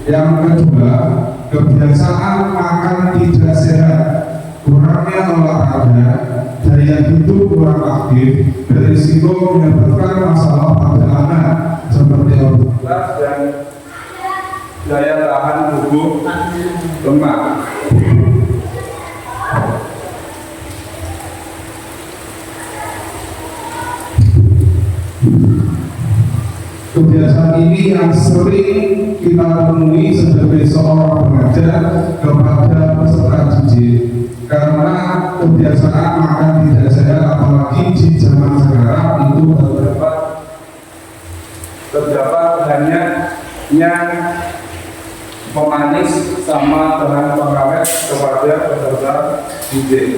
Yang kedua, kebiasaan makan tidak sehat, kurangnya olahraga, daya hidup kurang aktif, berisiko menyebabkan masalah pada anak seperti obesitas dan daya tahan tubuh lemah. Kebiasaan ini yang sering kita temui sebagai seorang pengajar kepada peserta didik, karena kebiasaan makan tidak sehat apalagi di zaman sekarang itu terdapat hanya yang pemanis sama bahan pengawet kepada peserta didik.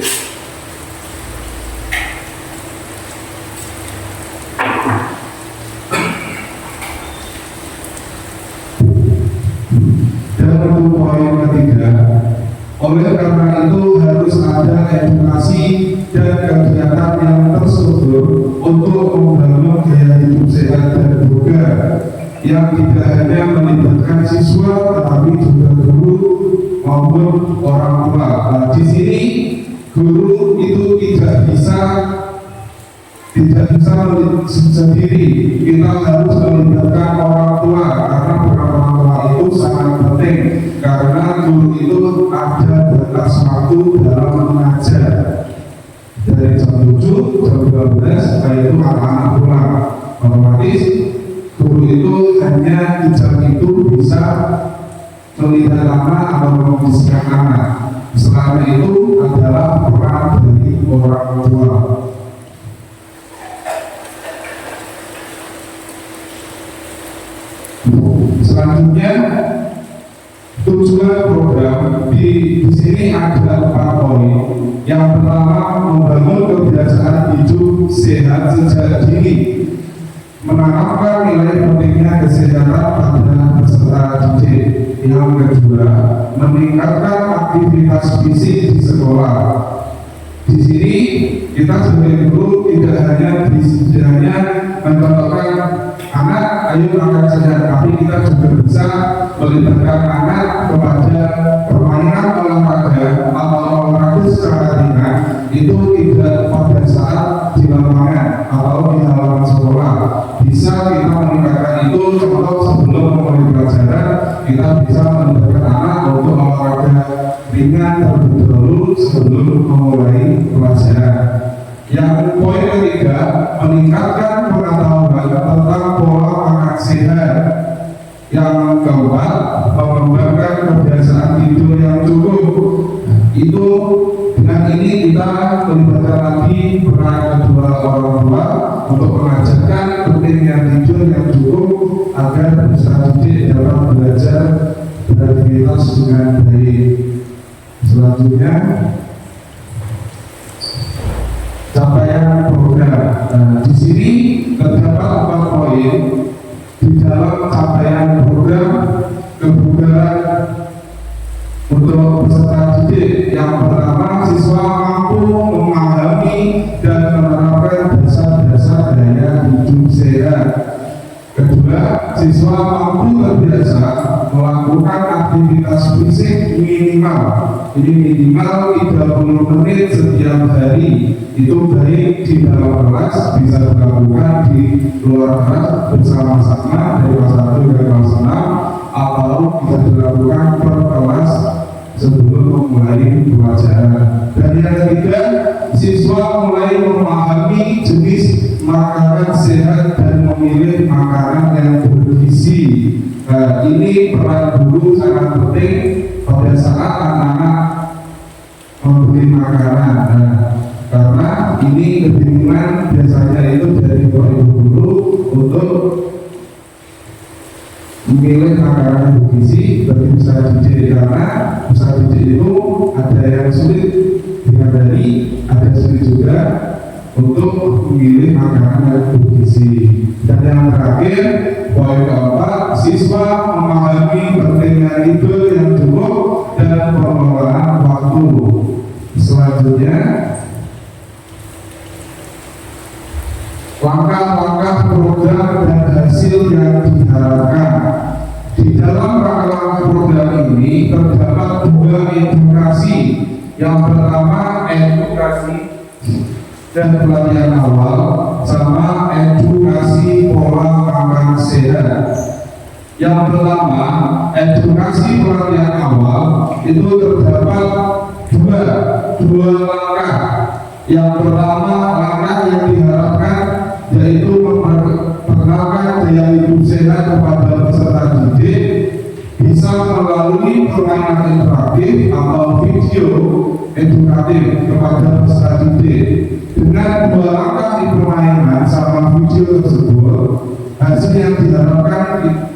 Untuk poin ketiga, oleh karena itu harus ada edukasi dan kegiatan yang terstruktur untuk membangun gaya hidup sehat dan bugar yang tidak hanya melibatkan siswa tetapi juga guru maupun orang tua. Nah, di sini guru itu tidak bisa sendiri, kita harus melibatkan orang tua karena peran orang tua itu sangat penting, karena guru itu ada batas waktu dalam mengajar dari jam 7, jam 12, yaitu anak-anak pulang. Otomatis guru itu hanya di jam itu bisa melihat anak atau mengondisikan anak. Selain itu adalah peran dari orang tua. Selanjutnya, tujuan program di sini ada 4 poin. Yang pertama, membangun kebiasaan hidup sehat sejak dini, menanamkan nilai pentingnya kesehatan pada peserta didik. Yang kedua, meningkatkan aktivitas fisik di sekolah. Di sini kita sebagai guru tidak hanya mencontohkan anak ayo makan sehat, tapi kita juga bisa melibatkan anak kepada permainan olahraga atau olahraga secara ringan, itu tidak pada saat di lapangan atau di halaman sekolah. Bisa kita meningkatkan itu, contoh sebelum memulai pelajaran kita bisa melibatkan anak untuk olahraga ringan terlebih dahulu sebelum memulai pelajaran. Yang poin ketiga, meningkatkan pengetahuan tentang pola makan sehat. Yang keempat, mengembangkan kebiasaan tidur yang cukup. Itu dengan ini kita melibatkan lagi peran kedua orang tua untuk mengajarkan pentingnya tidur yang cukup agar peserta didik dapat belajar beraktivitas dengan baik. Selanjutnya, capaian program. Di sini terdapat 4 poin di dalam capaian program kebugaran untuk peserta didik. Yang pertama, siswa mampu memahami dan menerapkan dasar-dasar gaya hidup sehat. Kedua, siswa mampu terbiasa melakukan aktivitas fisik minimal 30 menit setiap hari. Itu baik di dalam kelas, bisa dilakukan di luar kelas bersama-sama dari kelas 1 ke kelas 6, atau bisa dilakukan per kelas sebelum memulai pelajaran. Dan yang ketiga, siswa mulai memahami jenis makanan sehat dan memilih makanan yang bergizi. Ini peran guru sangat penting pada saat anak-anak membeli makanan. Karena ini kebingungan biasanya itu dari ibu guru untuk memilih makanan bergizi bagi peserta didik, karena peserta didik itu ada yang sulit dihindari, ada sulit juga untuk memilih makanan yang bergizi. Dan yang terakhir, poin keempat, siswa memahami pentingnya tidur yang cukup dan pengelolaan waktu. Selanjutnya, langkah-langkah program dan hasil yang diharapkan. Di dalam langkah-langkah program ini ini terdapat dua edukasi. Yang pertama edukasi dan pelatihan awal sama edukasi pola makan sehat. Yang pertama edukasi pelatihan awal itu terdapat dua langkah. Yang pertama langkah yang diharapkan yaitu memperkenalkan gaya hidup sehat kepada peserta didik bisa melalui permainan interaktif atau video edukatif kepada peserta didik. Dengan dua langkah di permainan sama video tersebut, hasil yang diharapkan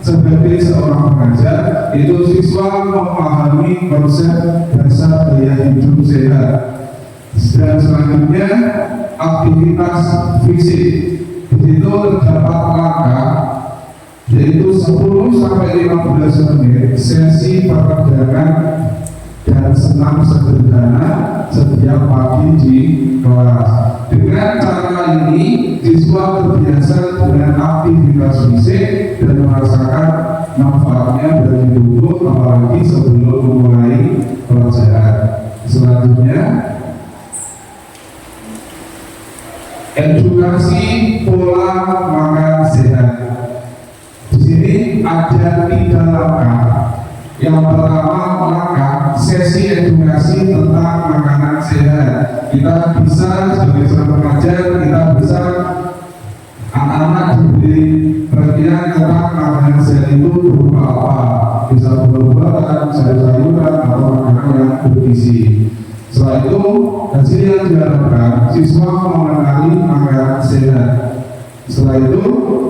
sebagai seorang pengajar itu siswa memahami konsep dasar gaya hidup sehat. Dan selanjutnya aktivitas fisik. Di situ terdapat langkah yaitu 10-15 menit sesi peregangan dan senam sederhana setiap pagi di kelas. Dengan cara ini siswa terbiasa dengan aktivitas fisik dan merasakan manfaatnya bagi tubuh apalagi sebelum memulai pelajaran. Selanjutnya edukasi pola makan sehat. Di sini ada 3 langkah. Yang pertama langkah sesi edukasi tentang makanan sehat. Kita bisa sebagai seorang pengajar, kita bisa anak-anak diberi pengertian tentang makanan sehat itu berupa apa. Bisa buah-buahan, sayur-sayuran atau makanan yang bergizi. Setelah itu, hasil yang diharapkan siswa mengenali makanan sehat. Setelah itu,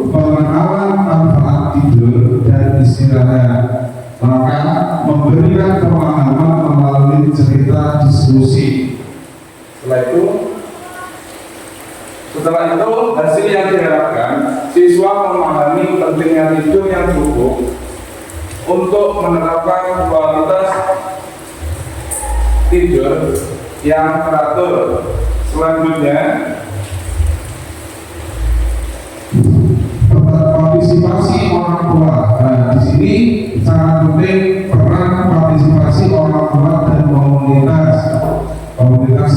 pengenalan manfaat tidur dan istirahat. Maka memberikan pemahaman melalui cerita diskusi. Setelah itu hasil yang diharapkan siswa memahami pentingnya tidur yang cukup untuk menerapkan kualitas tidur yang teratur. Selanjutnya partisipasi orang tua. Di sini sangat penting peran partisipasi orang tua dan komunitas.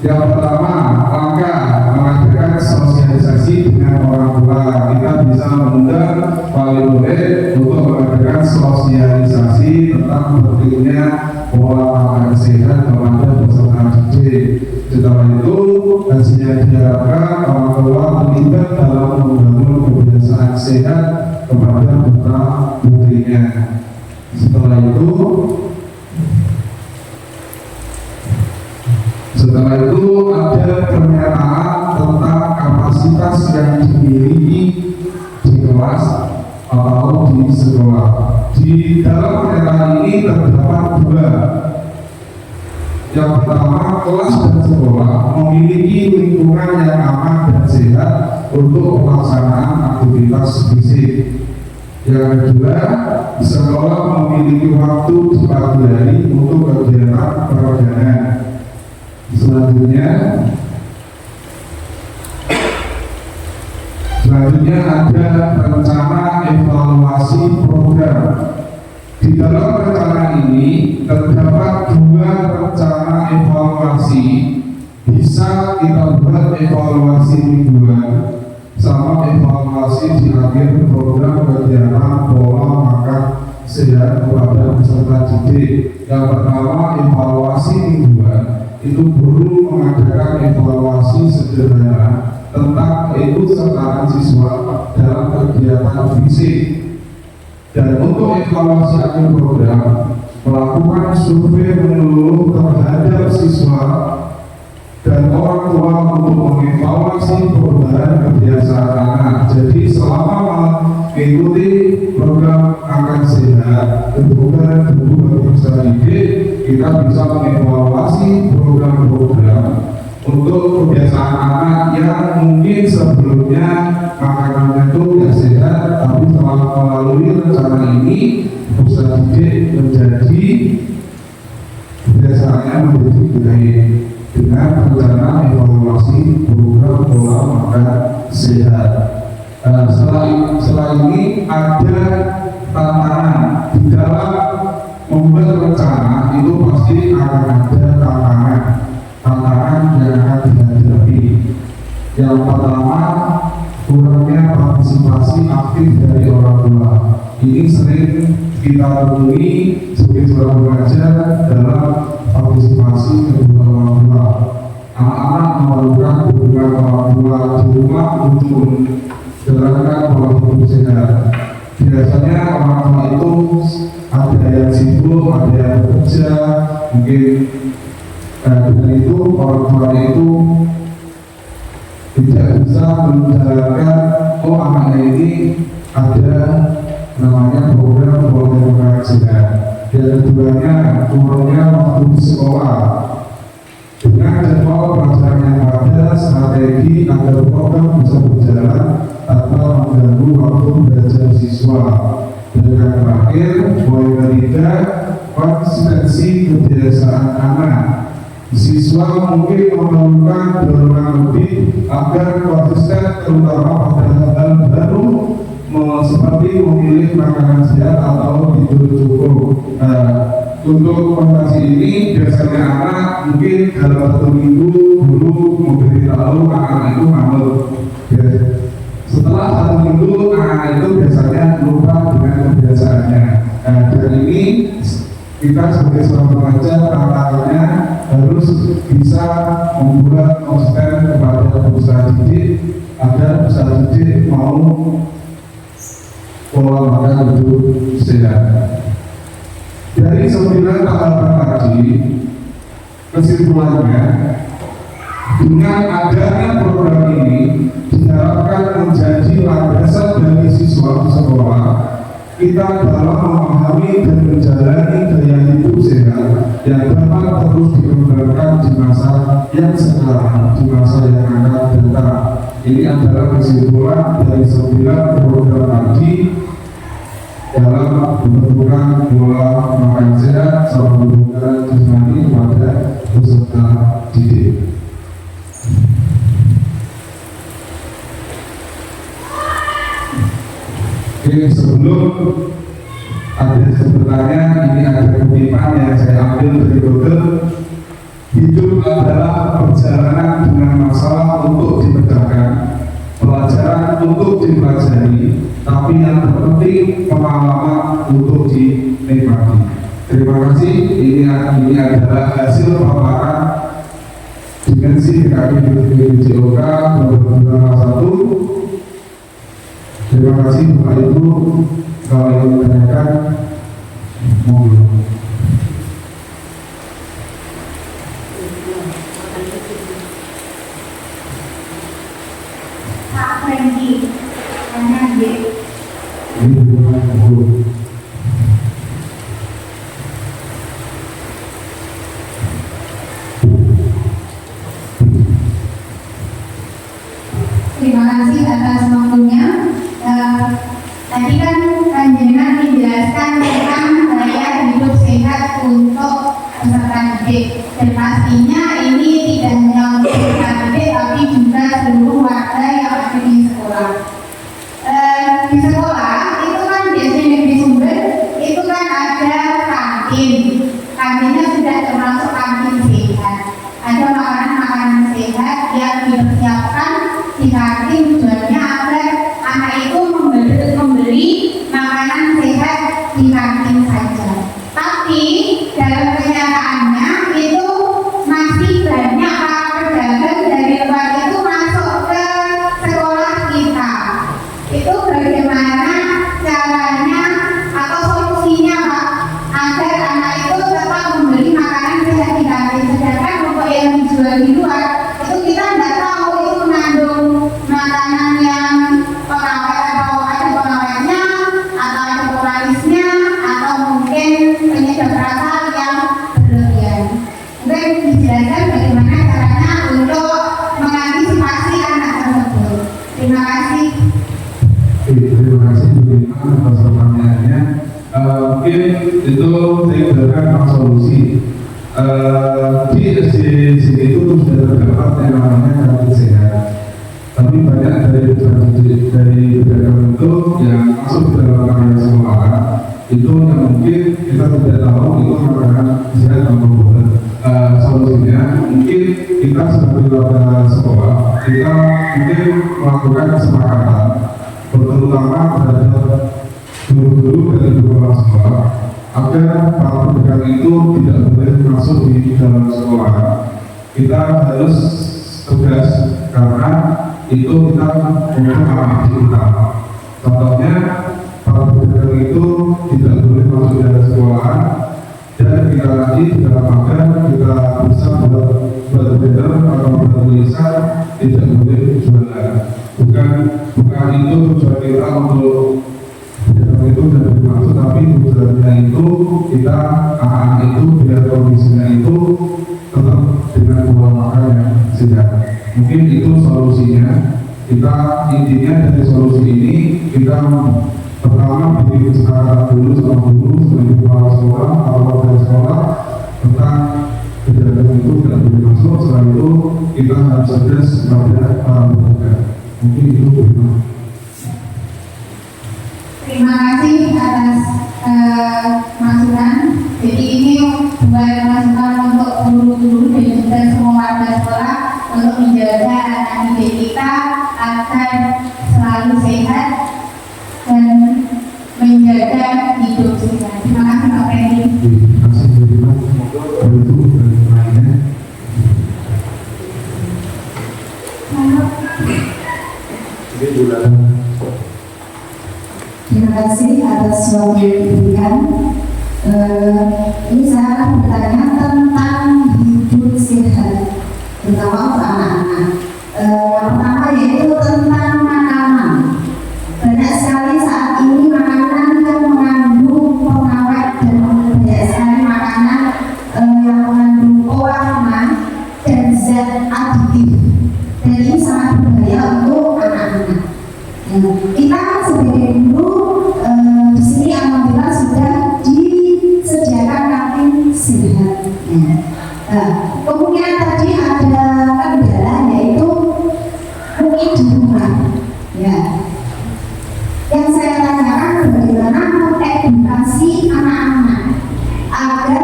Yang pertama langkah mengadakan sosialisasi dengan orang tua. Kita bisa mengundang wali murid untuk mengadakan sosialisasi tentang pentingnya pola makan sehat kepada peserta didik. Setelah itu hasilnya diharapkan orang tua terlibat dalam membangun kebiasaan sehat kepada putra putrinya. Setelah itu ada pernyataan tentang kapasitas yang dimiliki di kelas atau di sekolah. Di dalam pernyataan ini terdapat 2. Yang pertama, kelas dan sekolah memiliki lingkungan yang aman dan sehat untuk pelaksanaan aktivitas fisik. Yang kedua, sekolah memiliki waktu di pagi hari untuk kegiatan peregangan. Selanjutnya ada rencana evaluasi program. Di dalam rencana ini terdapat 2 rencana evaluasi. Bisa kita buat evaluasi mingguan sama evaluasi di akhir program kegiatan pola makan sehat kepada peserta didik. Yang pertama evaluasi mingguan itu guru mengadakan evaluasi sederhana tentang keikutsertaan siswa dalam kegiatan fisik. Dan untuk evaluasi akhir program melakukan survei menyeluruh terhadap siswa dan orang tua untuk mengevaluasi perubahan kebiasaan anak. Jadi selama mengikuti program makan sehat kebutuhan tubuh peserta didik, kita bisa mengevaluasi program-program untuk kebiasaan anak yang mungkin sebelumnya makanannya itu tidak sehat, tapi setelah melalui rencana ini peserta didik menjadi kebiasaannya menjadi baik dengan rencana evaluasi program pola makan sehat. Setelah ini ada tantangan di dalam membuat rencana itu pasti akan ada tantangan yang akan dihadapi. Yang pertama, kurangnya partisipasi aktif dari orang tua. Ini sering kita temui sebagai seorang pengajar dalam partisipasi kedua orang tua. Anak-anak memerlukan dukungan orang tua di rumah untuk menjalankan pola hidup sehat. Biasanya orang tua itu ada yang sibuk, ada yang bekerja, mungkin dengan itu orang tua itu tidak bisa menjalankan anaknya ini ada namanya program pola sehat. Dan keduanya kurangnya waktu di sekolah. Dengan jadwal pelajaran yang ada, strategi agar program bisa berjalan tanpa mengganggu waktu belajar siswa. Dan yang terakhir, poin ketiga, konsistensi kebiasaan anak. Siswa mungkin memerlukan dorongan lebih agar konsisten, terutama pada hal baru seperti memilih makanan sehat atau tidur cukup. Untuk konsultasi ini biasanya anak mungkin dalam 1 minggu guru memberitahu anak itu ngamuk. Setelah 1 minggu anak itu biasanya lupa dengan kebiasaannya. Dan ini kita sebagai seorang pengajar tantangannya harus bisa membuat konsisten kepada peserta didik agar peserta didik mau pola makan hidup sehat. Dari 9 tahapan tadi, kesimpulannya, dengan adanya program ini diharapkan menjadi landasan bagi siswa di sekolah kita dalam memahami dan menjalani gaya hidup sehat yang dapat terus dikembangkan di masa yang sekarang, di masa yang akan datang. Ini adalah kesimpulan dari 9 program tadi dalam pembentukan pola makan sehat serta pembentukan jasmani pada peserta didik. Oke, sebelum ada sebenarnya ini ada kutipan yang saya ambil dari Google. Hidup adalah perjalanan dengan masalah untuk dipecahkan, pelajaran untuk dipelajari, tapi yang terpenting pengalaman untuk dinikmati. Terima kasih. Ini adalah hasil paparan dimensi PKB BPJOK 2021. Terima kasih Bapak Ibu. Kalau ingin menanyakan, monggo. Pak Franky, tanya dia. Ini bukan monggo. Terima kasih atas waktunya. Tadi kan panjenengan menjelaskan tentang gaya hidup sehat untuk peserta didik, dan pastinya ini tidak hanya untuk peserta didik tapi juga seluruh warga yang ada di sekolah. Di sekolah itu kan biasanya di Sumber itu kan ada kantinnya sudah termasuk kantin sehat. Ada makanan-makanan sehat yang dipersiapkan di kantin, tujuannya agar anak itu membeli makanan sehat di kantin saja. Tapi dalam kenyataannya itu masih banyak para pedagang dari luar itu masuk ke sekolah kita. Itu bagaimana caranya atau solusinya Pak, agar anak itu tetap membeli makanan sehat di kantin, sedangkan untuk yang dijual di luar itu kita tidak tahu itu mengandung makanan yang pengawet atau ada pengawetnya atau ada pemanisnya atau mungkin penyedap rasa yang berlebihan. Mungkin dijelaskan bagaimana caranya untuk mengantisipasi anak tersebut. Terima kasih. Terima kasih Bu Rima atas pertanyaannya. Mungkin itu saya berikan solusi. Di SD itu sudah terdapat yang namanya kantin sehat. Tapi banyak dari pedagang itu yang masuk ke dalam area sekolah itu yang mungkin kita tidak tahu itu mungkin kita sebagai warga sekolah, kita mungkin melakukan kesepakatan, terutama terhadap guru-guru dan kepala sekolah, agar para pendidikan itu tidak boleh masuk di dalam sekolah. Kita harus tegas karena itu kita untuk anak kita. Contohnya, para pendidikan itu tidak boleh masuk di dalam sekolah, dan kita lagi dalam agar kita bisa berbeda atau bertulisan tidak boleh jualan. Bukan itu tujuan kita untuk itu tidak bermaksud, tapi tujuannya itu kita anak-anak itu biar kondisinya itu tetap dengan pola makan yang sehat. Mungkin itu solusinya. Kita intinya dari solusi ini kita pertama bikin kesepakatan dulu sama guru, sama kepala sekolah, atau warga sekolah tentang kejadian itu tidak boleh masuk. Setelah itu kita harus tegas kepada para pendidikan. Mungkin itu bagaimana. Terima kasih atas masukan. Jadi ini buat masukan untuk guru-guru dan juga semua warga sekolah untuk menjaga anak didik kita agar selalu sehat dan menjaga hidup sehat. Terima kasih Pak Freddy. Terima kasih banyak. Semoga itu lainnya. Terima kasih atas waktu yang diberikan. Ini saya akan bertanya tentang hidup sehat, terutama untuk anak-anak. Yang pertama yaitu tentang makanan. Banyak sekali saat ini makanan yang mengandung pengawet dan banyak sekali makanan yang mengandung pewarna dan zat aditif. Dan ini sangat berbahaya untuk anak-anak. Kita sebagai guru di sini alhamdulillah sudah disediakan kantin sehat. Kemudian tadi ada kendala yaitu mungkin di rumah. Ya. Yang saya tanyakan bagaimana mengedukasi anak-anak agar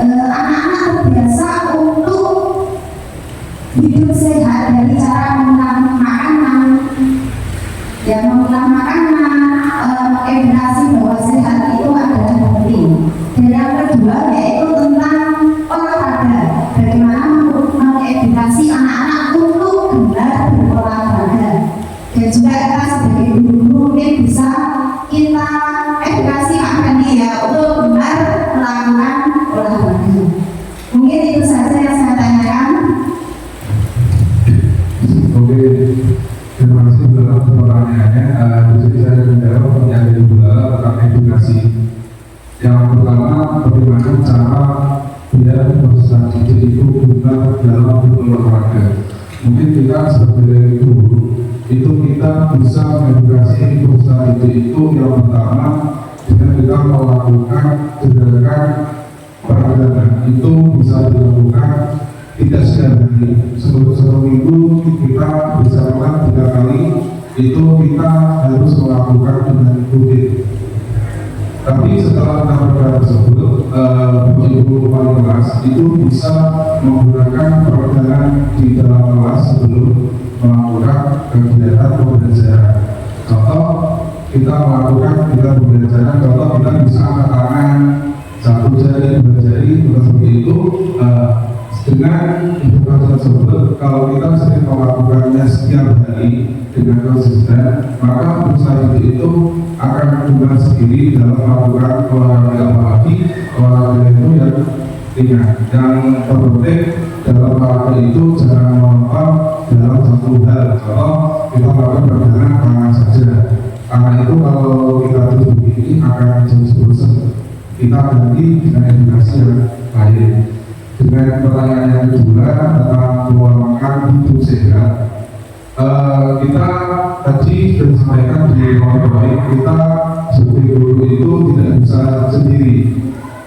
anak-anak terbiasa untuk hidup sehat dari cara memilah makanan. Yang memilah makanan, edukasi bahwa sehat itu adalah penting. Dan yang kedua yaitu tentang olahraga. Bagaimana mengedukasi anak-anak untuk gemar berolahraga. Dan juga kita sebagai guru mungkin bisa kita edukasi anak dia untuk gemar melakukan olahraga. Mungkin itu saja yang saya tanyakan. Oke. Terima kasih dalam pertanyaannya. Jadi saya menjawab menjadi dua tentang edukasi. Yang pertama, bagaimana cara biar peserta didik itu benar dalam berolahraga. Mungkin kita sebagai guru itu kita bisa mengedukasi peserta didik itu yang pertama dengan kita melakukan gerakan peragaan itu bisa dilakukan tidak setiap hari, satu minggu kita bisa melakukan 3 kali, itu kita harus melakukan dengan rutin. Tapi setelah kita bergerak tersebut, ibu wali kelas itu bisa menggunakan peregangan di dalam kelas sebelum melakukan kegiatan pembelajaran. Contoh, kita melakukan pembelajaran, contoh kita bisa angkat tangan, 1 jari, 2 jari, seperti itu. Dengan edukasi tersebut, kalau kita sering melakukannya setiap hari dengan konsisten, maka peserta itu akan mudah sendiri dalam melakukan olahraga, apalagi olahraga itu yang ringan. Yang terpenting dalam olahraga itu jangan melompat dalam satu hal. Contoh, kita melakukan perjalanan tangan saja. Karena itu kalau kita duduk ini akan jadi bosan. Kita ganti dengan edukasi yang lain. Dengan pertanyaan yang kedua tentang pola makan hidup sehat, kita tadi sudah sampaikan di awal baik, kita sebagai guru itu tidak bisa sendiri,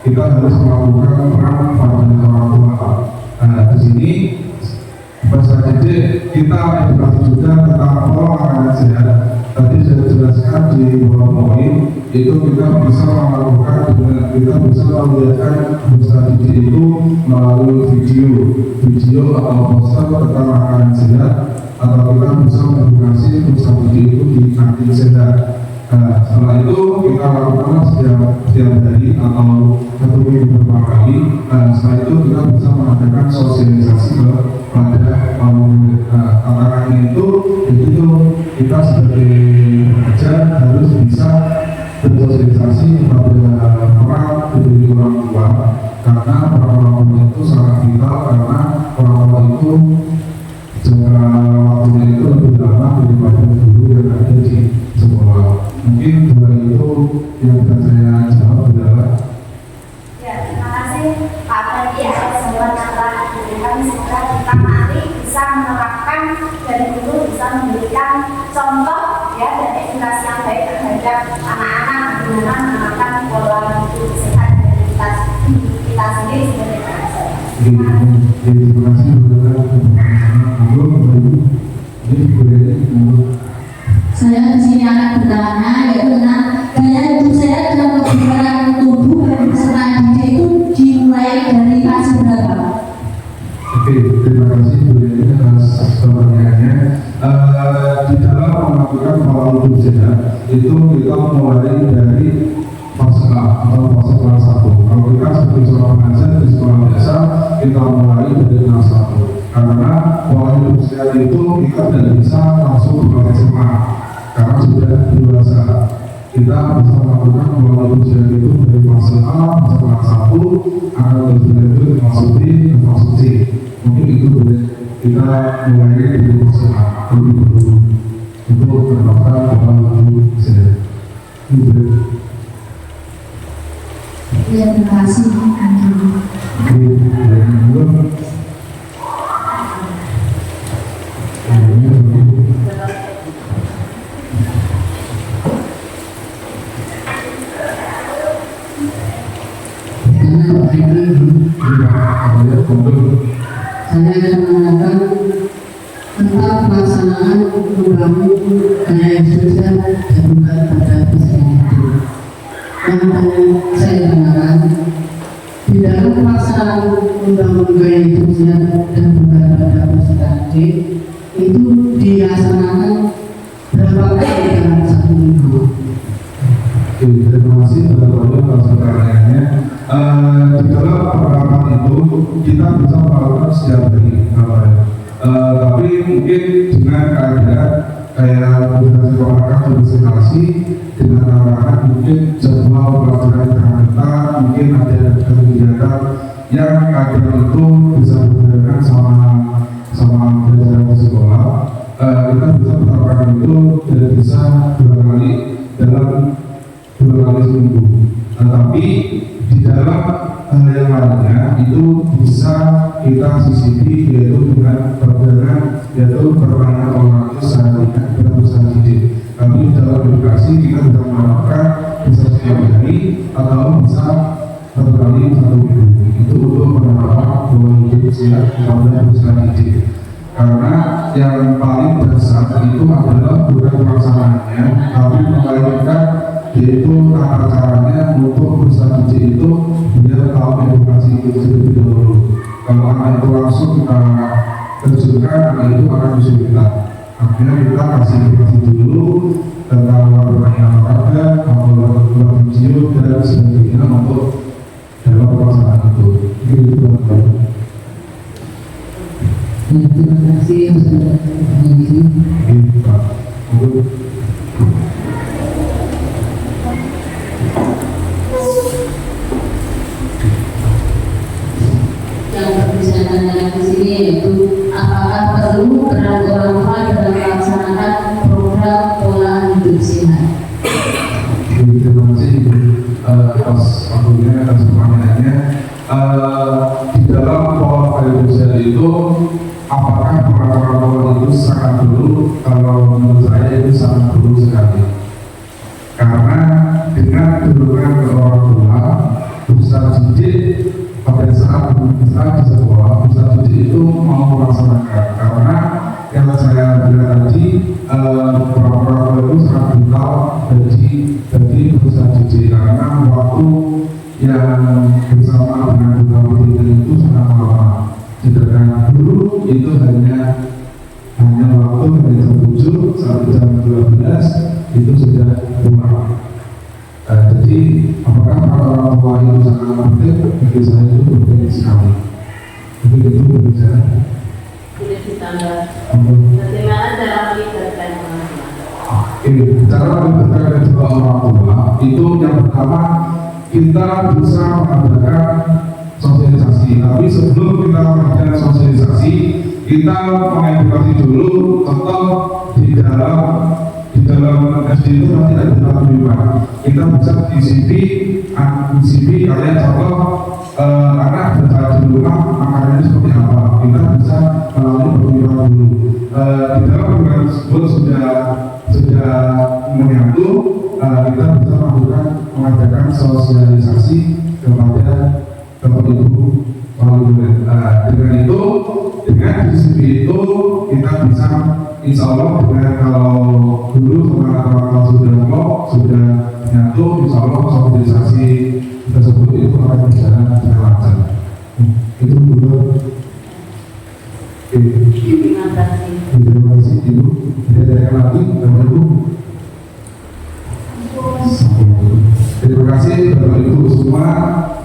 kita harus melakukan peran pada orang tua. Di sini bahasa didik kita edukasi juga tentang pola makanan sehat. tadi saya jelaskan di bawah poin itu kita bisa melakukan dengan kita bisa melihatkan peserta didik itu melalui video atau poster tentang makanan sehat, atau kita bisa mengedukasi peserta didik itu di kantin sehat. Nah, setelah itu kita lakukan setiap hari atau satu minggu beberapa kali. Setelah itu kita bisa mengadakan sosialisasi kepada tantangannya itu kita sebagai pengajar harus bisa bersosialisasi kepada orang tua, karena orang tua itu sangat vital, karena orang tua itu jangka waktunya itu lebih lama daripada guru yang ada di sekolah. Mungkin dua itu yang bisa saya jawab adalah. Ya, terima kasih Pak Ferdi atas jawaban yang telah diberikan. Semoga kita nanti bisa menerapkan dan guru bisa memberikan contoh ya dan edukasi yang baik terhadap anak-anak bagaimana menerapkan pola hidup sehat dan kita sendiri sebagai pengajar. Terima kasih Saya di sini akan bertanya yaitu tentang gaya hidup sehat dan kebugaran tubuh bagi peserta didik itu dimulai dari fase berapa? Oke, terima kasih Bu Leni atas pertanyaannya. Di dalam melakukan pola hidup sehat itu kita mulai dari fase A atau fase kelas 1. Kalau kita sebagai seorang pengajar di sekolah biasa, kita mulai dari kelas 1. Karena pola hidup sehat itu kita tidak bisa langsung ke SMA, karena sudah dewasa. Kita bisa melakukan pola hidup sehat itu dari fase A, fase kelas 1, akan lebih lanjut ke fase B, ke fase C. Mungkin itu boleh kita mulai dari fase A lebih dulu untuk menerapkan pola hidup sehat. Ya, terima kasih. Saya akan menanyakan tentang pelaksanaan membangun gaya hidup sehat dan bukan pada peserta didik. Yang saya tanyakan, di dalam pelaksanaan membangun gaya hidup sehat dan bukan pada peserta didik itu dilaksanakan berapa kali dalam satu minggu? Terima kasih atas pertanyaannya. Di dalam penerapan itu kita bisa melakukan setiap hari, tapi mungkin dengan keadaan kayak durasi olahraga konsentrasi dengan arahan mungkin jadwal pelajaran ternyata mungkin ada kegiatan yang kadang itu bisa berbarengan sama pelajaran di sekolah. Kita bisa menerapkan itu dan bisa dua kali seminggu. Tapi di dalam yang lainnya itu bisa kita sisipi yaitu dengan perbarengan yaitu permainan olahraga sehari dan usaha didik. Tapi dalam edukasi kita bisa menerapkan bisa setiap hari atau bisa satu kali satu minggu. Itu untuk penerapan pola hidup sehat dan usaha didik. Karena yang paling dasar itu adalah bukan pelaksanaannya, tapi melainkan yaitu tata caranya untuk peserta didik itu biar tahu edukasi itu terlebih dahulu. Kalau anak itu langsung kita terjunkan, anak itu akan kesulitan. Akhirnya kita kasih edukasi dulu tentang bermain olahraga, atau video dan sebagainya untuk dalam pelaksanaan itu. Itu Terima kasih sudah mengisi. Yang bisa tanyakan di sini yaitu apakah perlu peran orang tua dalam melaksanakan program pola hidup sehat? Terima kasih atas waktunya atas pertanyaannya. Di dalam pola hidup sehat itu apakah peran orang tua itu sangat perlu? Kalau menurut saya itu sangat perlu sekali. Karena dengan dukungan ke orang tua, peserta didik pada saat di sekolah, peserta didik itu mau melaksanakan. Karena yang saya bilang tadi, orang tua itu bagi saya itu penting sekali. Jadi itu berbicara. Boleh ditambah. Untuk Bagaimana cara melibatkan orang tua? cara mendekatkan kedua orang tua itu yang pertama kita bisa mengadakan sosialisasi. Tapi sebelum kita mengadakan sosialisasi, kita mengedukasi dulu. Contoh di dalam SD itu nanti ada lima. Kita bisa di CV kalian contoh anak belajar di rumah makanannya seperti apa. Kita bisa melalui pertemuan dulu. Di dalam program tersebut sudah menyatu, kita bisa mengadakan sosialisasi kepada bapak ibu melalui dengan itu, dengan CV itu kita bisa insya Allah dengan kalau dulu sama sudah menyatu, insya Allah sosialisasi tersebut itu akan berjalan dengan lancar. Itu dulu. Terima kasih. Terima kasih Ibu. Ada lagi Bapak Ibu. Terima kasih Bapak Ibu semua.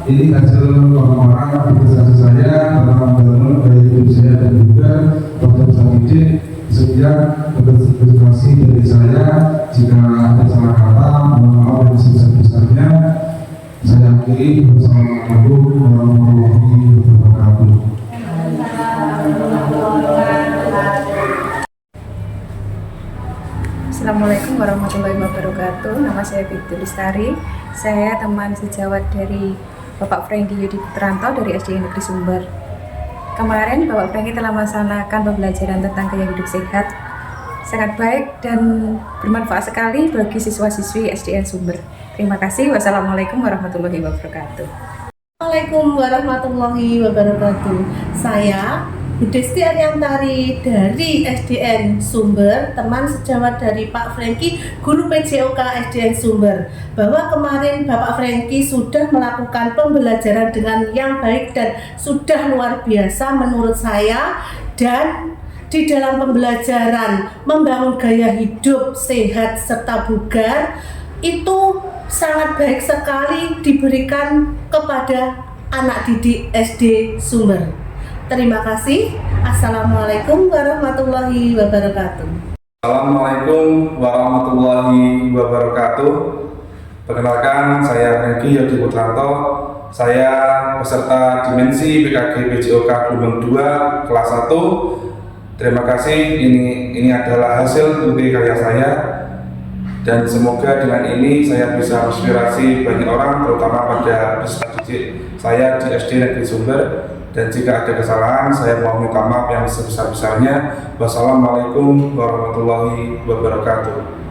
Ini hasil pengawaran aplikasi saya tentang bangunan gaya hidup saya dan juga Dr. Samidin. Sekian presentasi dari saya. Jika ada salah kata, mohon maaf yang sebesar-besarnya. Saya akhiri. Wassalamualaikum warahmatullahi wabarakatuh. Assalamualaikum warahmatullahi wabarakatuh. Nama saya Bintu Lestari. Saya teman sejawat dari Bapak Franky Yudi Putranto dari SD Negeri Sumber. Kemarin Bapak Franky telah melaksanakan pembelajaran tentang gaya hidup sehat. Sangat baik dan bermanfaat sekali bagi siswa-siswi SDN Sumber. Terima kasih. Wassalamualaikum warahmatullahi wabarakatuh. Assalamualaikum warahmatullahi wabarakatuh. Saya Budesti Ariantari dari SDN Sumber, teman sejawat dari Pak Franky, guru PJOK SDN Sumber. Bahwa kemarin Bapak Franky sudah melakukan pembelajaran dengan yang baik dan sudah luar biasa menurut saya. Dan di dalam pembelajaran membangun gaya hidup sehat serta bugar itu sangat baik sekali diberikan kepada anak didik SD Sumber. Terima kasih. Assalamualaikum warahmatullahi wabarakatuh. Assalamualaikum warahmatullahi wabarakatuh. Perkenalkan, saya Franky Yudi Putranto. Saya peserta Dimensi PKG PJOK Gelombang 2 kelas 1. Terima kasih. Ini adalah hasil bukti karya saya. Dan semoga dengan ini saya bisa inspirasi banyak orang, terutama pada peserta didik saya di SD Negeri Sumber. Dan jika ada kesalahan, saya mohon minta maaf yang sebesar-besarnya. Wassalamualaikum warahmatullahi wabarakatuh.